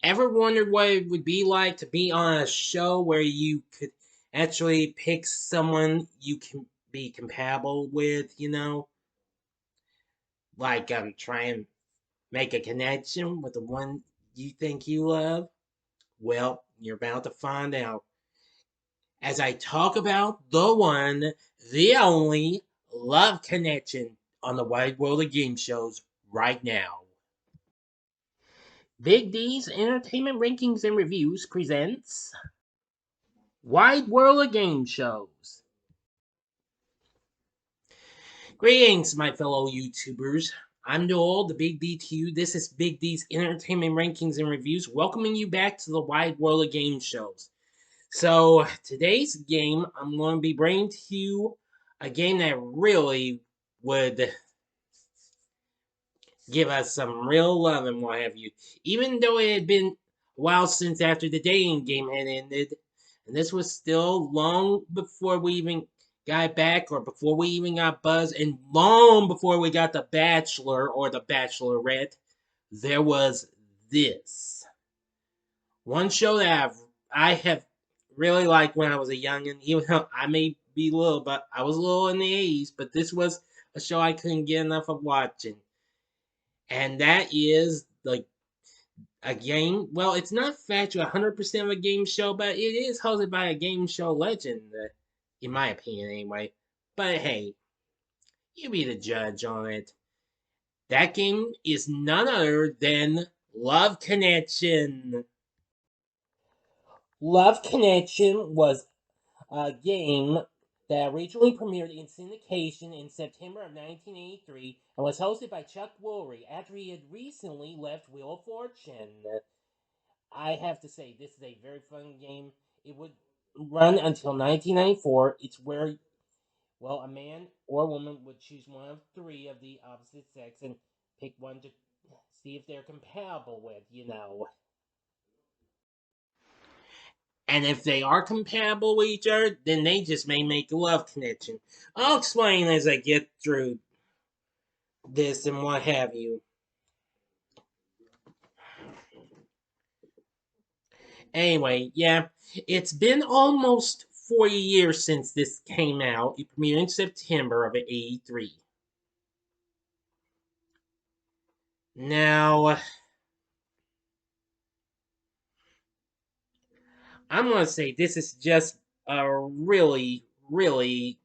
Ever wondered what it would be like to be on a show where you could actually pick someone you can be compatible with, Like try and make a connection with the one you think you love? Well, you're about to find out as I talk about the one, the only love connection on the wide world of game shows right now. Big D's Entertainment Rankings and Reviews presents Wide World of Game Shows. Greetings, my fellow YouTubers. I'm Noel, the Big D to you. This is Big D's Entertainment Rankings and Reviews, welcoming you back to the Wide World of Game Shows. So, today's game, I'm going to be bringing to you a game that really would give us some real love and what have you. Even though it had been a while since after the dating game had ended, and this was still long before we even got back or before we even got Buzz, and long before we got The Bachelor or The Bachelorette, there was this. One show that I have really liked when I was a youngin', even though I may be little, but I was little in the 80s, but this was a show I couldn't get enough of watching. And that is like a game. Well, it's not factually 100% of a game show, but it is hosted by a game show legend, in my opinion, anyway. But hey, you be the judge on it. That game is none other than Love Connection. Love Connection was a game that originally premiered in syndication in September of 1983 and was hosted by Chuck Woolery after he had recently left Wheel of Fortune. I have to say, this is a very fun game. It would run until 1994. It's where, well, a man or woman would choose one of three of the opposite sex and pick one to see if they're compatible with. And if they are compatible with each other, then they just may make a love connection. I'll explain as I get through this and what have you. Anyway, yeah, it's been almost 40 years since this came out. It premiered in September of '83. Now, I'm going to say this is just a really, really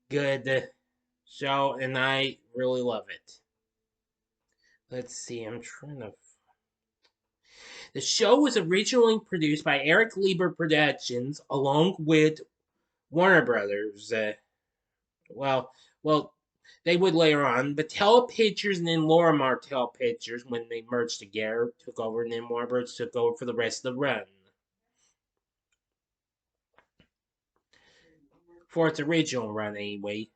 good show, and I really love it. Let's see, I'm trying to. The show was originally produced by Eric Lieber Productions along with Warner Brothers. Well, well, they would later on, but Pictures and then Laura Martell Pictures, when they merged together, took over, and then Warner Brothers took over for the rest of the run. For its original run, anyway.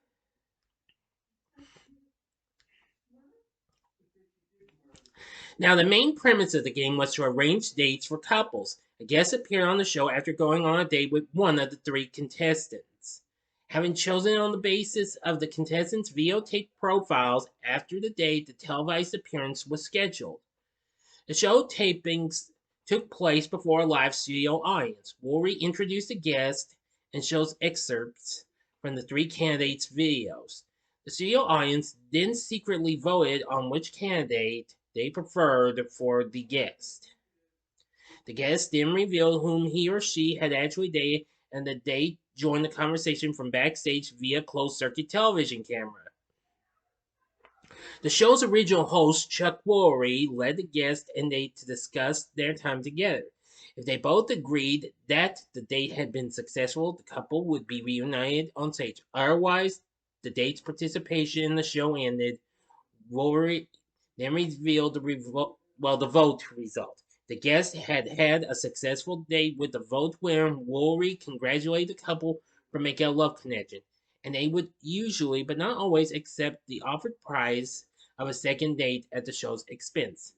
Now, the main premise of the game was to arrange dates for couples. A guest appeared on the show after going on a date with one of the three contestants. Having chosen on the basis of the contestants' videotape profiles after the date, the televised appearance was scheduled. The show tapings took place before a live studio audience. Woolery introduced the guest and shows excerpts from the three candidates' videos. The studio audience then secretly voted on which candidate they preferred for the guest. The guest then revealed whom he or she had actually dated, and the date joined the conversation from backstage via closed circuit television camera. The show's original host, Chuck Woolery, led the guests and date to discuss their time together. If they both agreed that the date had been successful, the couple would be reunited on stage. Otherwise, the date's participation in the show ended. Woolery then revealed the vote result. The guests had had a successful date with the vote winner. Woolery congratulated the couple for making a love connection, and they would usually, but not always, accept the offered prize of a second date at the show's expense.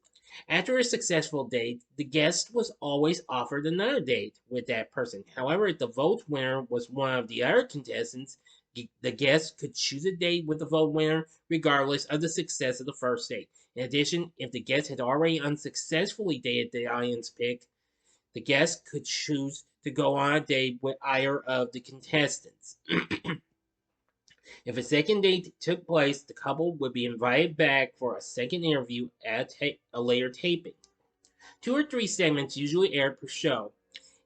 After a successful date, the guest was always offered another date with that person. However, if the vote winner was one of the other contestants, the guest could choose a date with the vote winner regardless of the success of the first date. In addition, if the guest had already unsuccessfully dated the audience pick, the guest could choose to go on a date with either of the contestants. If a second date took place, the couple would be invited back for a second interview at a later taping. 2 or 3 segments usually aired per show.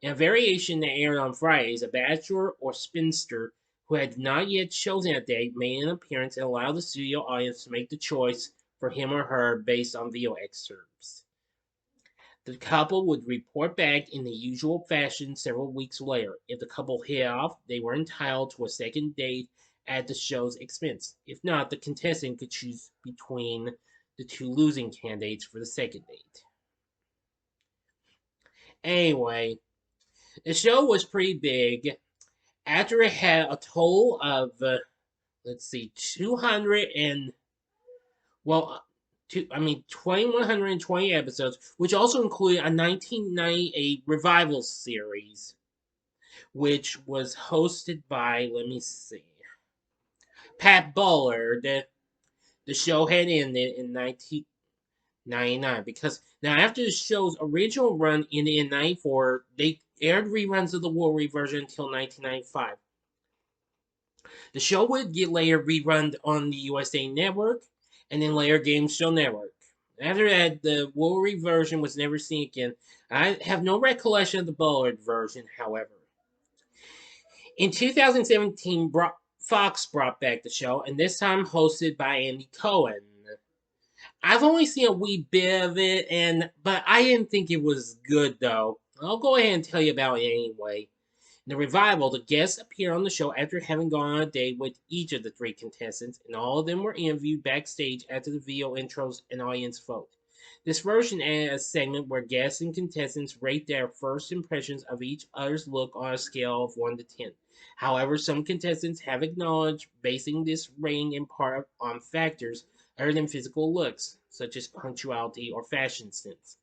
In a variation that aired on Fridays, a bachelor or spinster who had not yet chosen a date made an appearance and allowed the studio audience to make the choice for him or her based on video excerpts. The couple would report back in the usual fashion several weeks later. If the couple hit off, they were entitled to a second date at the show's expense. If not, the contestant could choose between the 2 losing candidates for the second date. Anyway, the show was pretty big. After it had a total of, 200 and, 2,120 episodes, which also included a 1998 revival series, which was hosted by, Pat Bullard. The show had ended in 1999 because now after the show's original run ended in 94, they aired reruns of the Wolverine version until 1995. The show would get later rerun on the USA Network and then later Game Show Network. After that, the Wolverine version was never seen again. I have no recollection of the Bullard version, however. In 2017, Fox brought back the show, and this time hosted by Andy Cohen. I've only seen a wee bit of it, but I didn't think it was good though. I'll go ahead and tell you about it anyway. In the revival, the guests appear on the show after having gone on a date with each of the 3 contestants, and all of them were interviewed backstage after the video intros and audience vote. This version added a segment where guests and contestants rate their first impressions of each other's look on a scale of 1 to 10. However, some contestants have acknowledged basing this rating in part on factors other than physical looks, such as punctuality or fashion sense.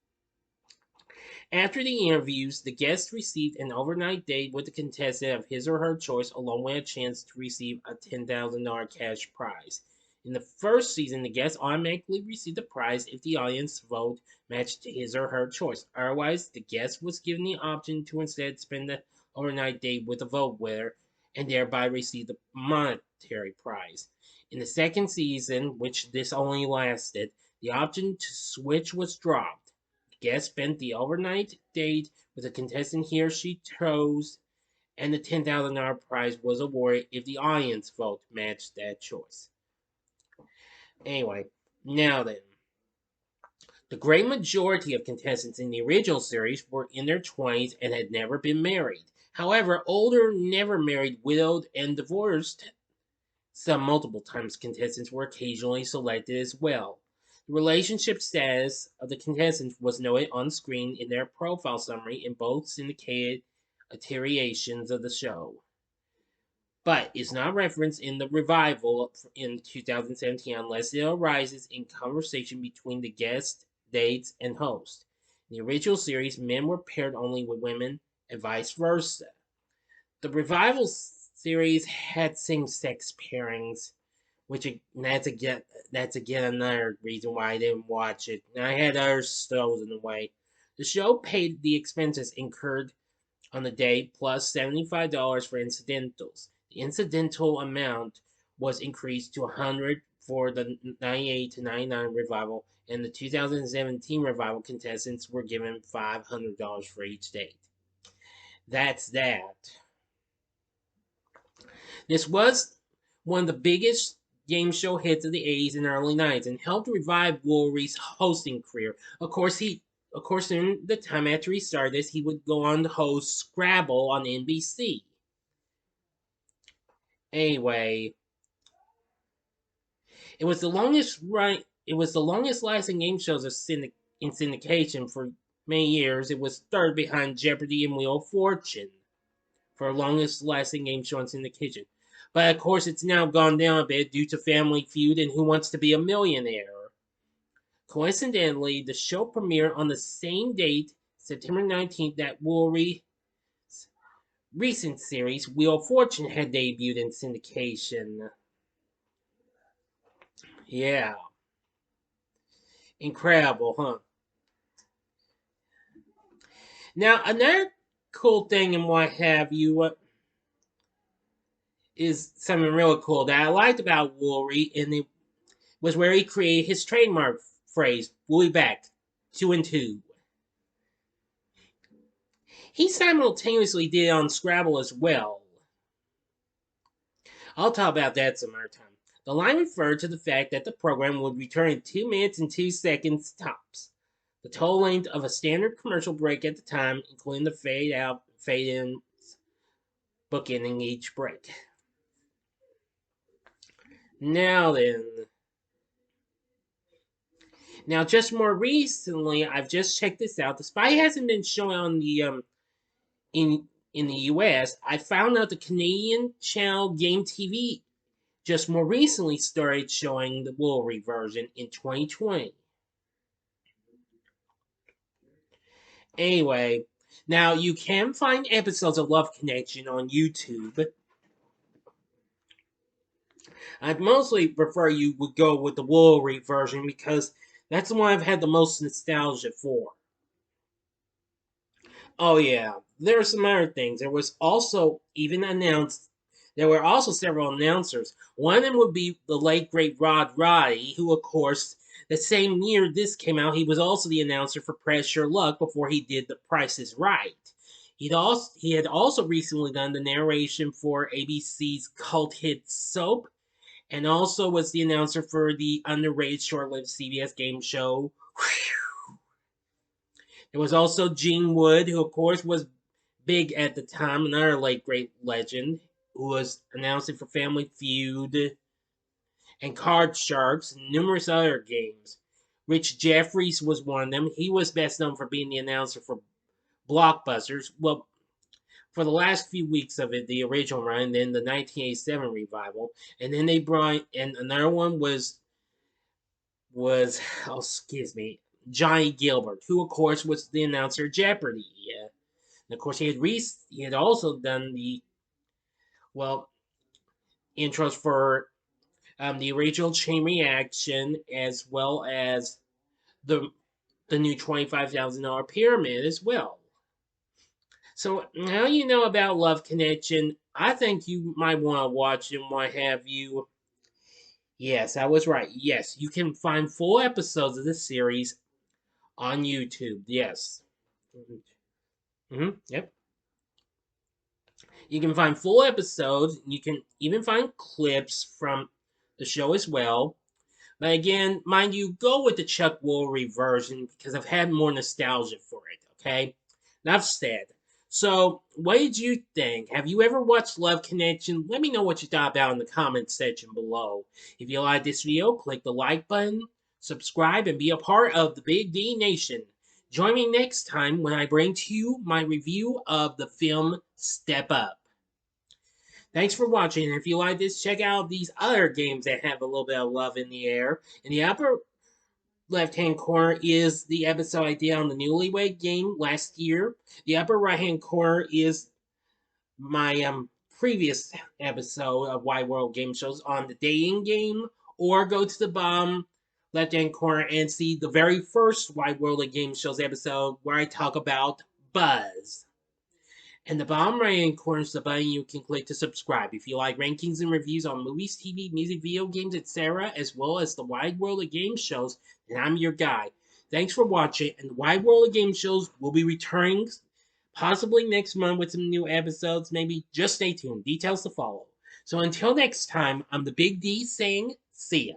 After the interviews, the guest received an overnight date with the contestant of his or her choice, along with a chance to receive a $10,000 cash prize. In the first season, the guest automatically received the prize if the audience vote matched his or her choice. Otherwise, the guest was given the option to instead spend the overnight date with a vote winner and thereby receive the monetary prize. In the second season, which this only lasted, the option to switch was dropped. The guest spent the overnight date with a contestant he or she chose, and the $10,000 prize was awarded if the audience vote matched that choice. Anyway, now then. The great majority of contestants in the original series were in their 20s and had never been married. However, older, never married, widowed, and divorced, some multiple times contestants were occasionally selected as well. The relationship status of the contestants was noted on screen in their profile summary in both syndicated iterations of the show, but is not referenced in the revival in 2017 unless it arises in conversation between the guest, dates, and host. In the original series, men were paired only with women and vice versa. The revival series had same-sex pairings, that's again another reason why I didn't watch it. And I had other shows in the way. The show paid the expenses incurred on the date plus $75 for incidentals. The incidental amount was increased to $100 for the 98 to 99 revival, and the 2017 revival contestants were given $500 for each date. That's that. This was one of the biggest game show hits of the 80s and early 90s and helped revive Wolverine's hosting career. Of course, in the time after he started this, he would go on to host Scrabble on NBC. Anyway, it was the longest lasting game shows in syndication for many years. It was third behind Jeopardy and Wheel of Fortune for longest lasting game show in syndication. But of course, it's now gone down a bit due to Family Feud and Who Wants to Be a Millionaire. Coincidentally, the show premiered on the same date, September 19th, that Wolverine's recent series, Wheel of Fortune, had debuted in syndication. Yeah. Incredible, huh? Now, another cool thing and what have you is something really cool that I liked about Woolry, and it was where he created his trademark phrase, "We'll be back, 2 and 2." He simultaneously did it on Scrabble as well. I'll talk about that some other time. The line referred to the fact that the program would return in 2 minutes and 2 seconds tops, the total length of a standard commercial break at the time, including the fade out, fade in, bookending each break. Now then. Now, just more recently, I've just checked this out. Despite it hasn't been shown on the in the U.S., I found out the Canadian channel Game TV just more recently started showing the Woolry version in 2020. Anyway, now you can find episodes of Love Connection on YouTube. I'd mostly prefer you would go with the Woolry version because that's the one I've had the most nostalgia for. Oh yeah, there are some other things. There were also several announcers. One of them would be the late great Rod Roddy, who of course the same year this came out, he was also the announcer for Pressure Luck before he did The Price is Right. He had also recently done the narration for ABC's cult hit Soap, and also was the announcer for the underrated short-lived CBS game show. There was also Gene Wood, who of course was big at the time, another late great legend, who was announcing for Family Feud and Card Sharks and numerous other games. Rich Jeffries was one of them. He was best known for being the announcer for Blockbusters. Well, for the last few weeks of it, the original run, and then the 1987 revival, and then they brought, and another one was oh excuse me, Johnny Gilbert, who of course was the announcer of Jeopardy. And of course, he had also done the well intros for the original Chain Reaction, as well as the new $25,000 pyramid as well. So now you know about Love Connection. I think you might want to watch it and what have you. Yes, I was right. Yes, you can find full episodes of this series on YouTube. Yes. Yep. You can find full episodes. You can even find clips from the show as well. But again, mind you, go with the Chuck Woolery version because I've had more nostalgia for it, okay? Enough said. So, what did you think? Have you ever watched Love Connection? Let me know what you thought about in the comments section below. If you like this video, click the like button, subscribe, and be a part of the Big D Nation. Join me next time when I bring to you my review of the film Step Up. Thanks for watching, and if you like this, check out these other games that have a little bit of love in the air. In the upper left-hand corner is the episode I did on the Newlywed Game last year. The upper right-hand corner is my previous episode of Wide World Game Shows on the dating game, or go to the bottom left-hand corner and see the very first Wide World of Game Shows episode where I talk about Buzz. In the bottom right hand corner is the button you can click to subscribe. If you like rankings and reviews on movies, TV, music, video games, etc., as well as the wide world of game shows, then I'm your guy. Thanks for watching, and the wide world of game shows will be returning possibly next month with some new episodes, maybe. Just stay tuned. Details to follow. So until next time, I'm the Big D saying, see ya.